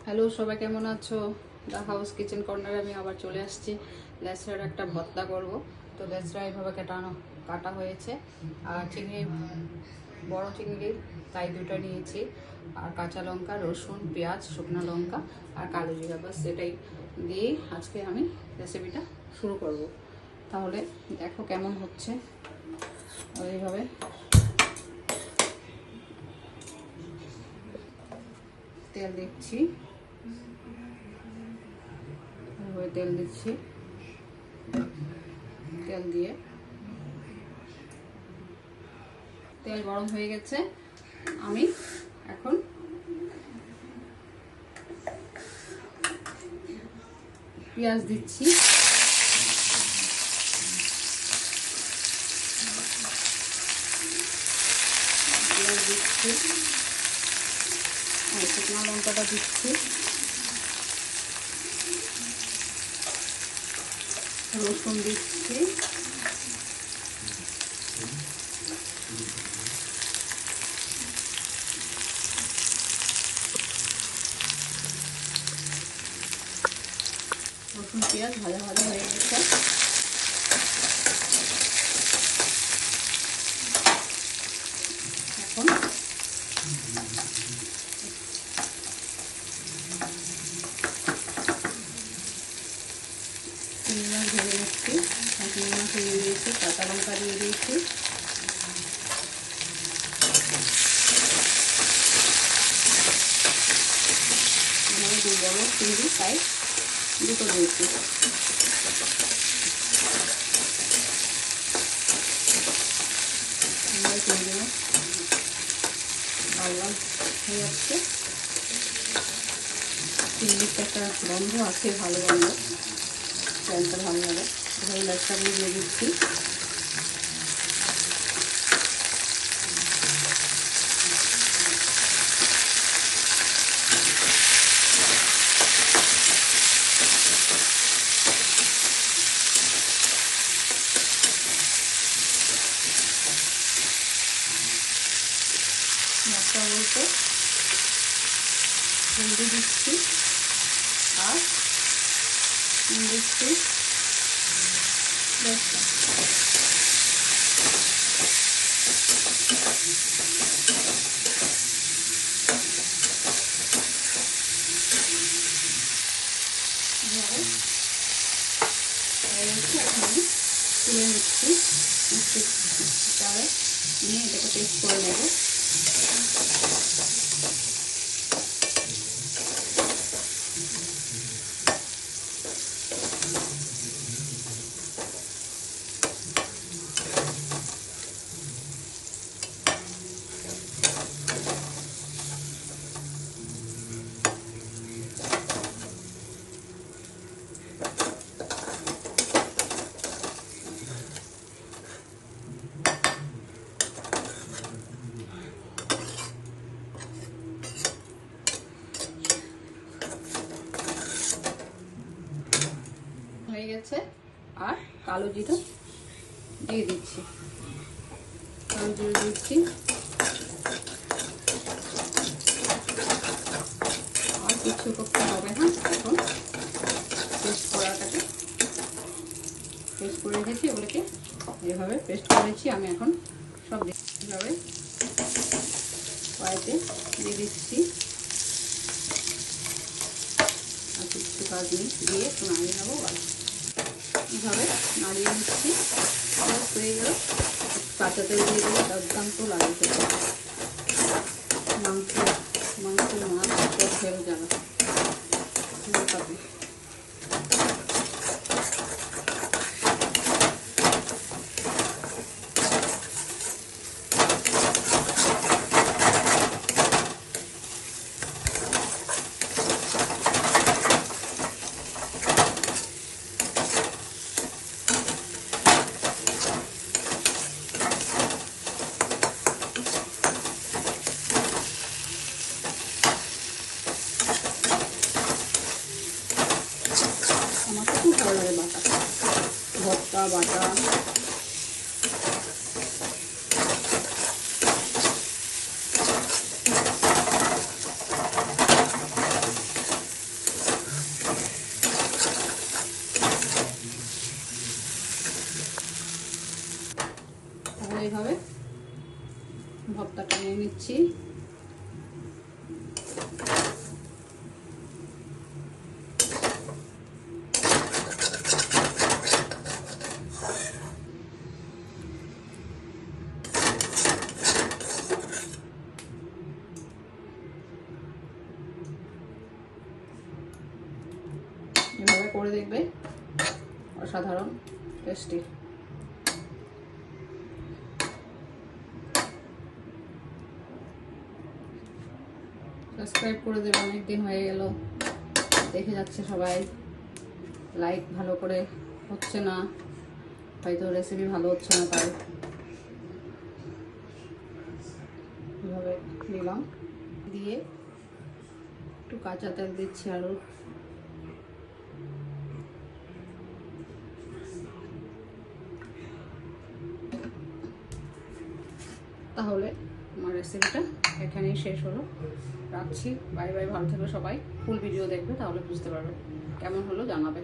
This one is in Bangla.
হ্যালো, সবাই কেমন আছো? দ্য হাউস কিচেন কর্নারে আমি আবার চলে আসছি। লেসরার একটা ভর্তা করব। তো লেসরা এইভাবে কাটা হয়েছে। আর চিংড়ি, বড় চিংড়ি, তাই দুটো নিয়েছি। আর কাঁচা লঙ্কা, রসুন, পেঁয়াজ, শুকনো লঙ্কা আর কালো জিরা, বাস এটাই দিয়েই আজকে আমি রেসিপিটা শুরু করব। তাহলে দেখো কেমন হচ্ছে। এইভাবে তেল দিচ্ছি, তেল দিচ্ছি। তেল দিয়ে তেল গরম হয়ে গেছে। আমি এখন পেঁয়াজ দিচ্ছি। পেঁয়াজ দিচ্ছি, শুকনো লঙ্কাটা দিচ্ছি, রসুন দিচ্ছি, রসুন পেঁয়াজ ভাজা ভাজা হয়ে গেছে। এখন চিংড়ি মাছ ভেজে নিচ্ছি। চিংড়ি মাছ দিয়ে দিয়েছি, কাঁচা লঙ্কা দিয়ে দিয়েছি। মানে দু বড় চিংড়ি, তাই দুটো দিয়েছি। চিংড়ি মাছ লাল লাল হয়ে যাচ্ছে। চিংড়ির একটা গন্ধ আছে, ভালো গন্ধ, স্যান্ডটা ভালো লাগে। এভাবে লেসটাগুলো দিয়ে দিচ্ছি। মশলা বলতে হলদি দিচ্ছি আর দিচ্ছি বেশটা। এখন আমি তুলে নিচ্ছি। চালে নিয়ে এটাকে পেস্ট করে নেব। হয়ে গেছে। আর কালো জিরা দিয়ে দিচ্ছি, কালো জিরা দিচ্ছি। আর কিছু করতে হবে না। এখন পেস্ট করে রেখেছি, ওগুলোকে যেভাবে পেস্ট করেছি আমি এখন সব এভাবে কড়াইতে দিয়ে দিচ্ছি। আর কিছু কাজ দিয়ে একটু নাড়িয়ে নেবো। এভাবে নাড়িয়ে নিচ্ছি। হয়ে গেল। কাঁচা তেল দিয়ে দিলে দুর্দান্ত লাগে খেতে। মাছ ফেলে যাবে। আমার খুব ভালো লাগে বাটা, ভর্তা বাটা। দিচ্ছি। এভাবে করে দেখবে, অসাধারণ টেস্টি। সাবস্ক্রাইব করে দেবে, অনেকদিন হয়ে গেল দেখে যাচ্ছে সবাই, লাইক ভালো করে হচ্ছে না, হয়তো রেসিপি ভালো হচ্ছে না, তাই এভাবে দিলাম। দিয়ে একটু কাঁচা তেল দিচ্ছি আরও। তাহলে আমার রেসিপিটা এখানেই শেষ হলো, রাখছি। বাই বাই, ভালো থাকবে সবাই। ফুল ভিডিও দেখবে, তাহলে বুঝতে পারবে কেমন হলো, জানাবে।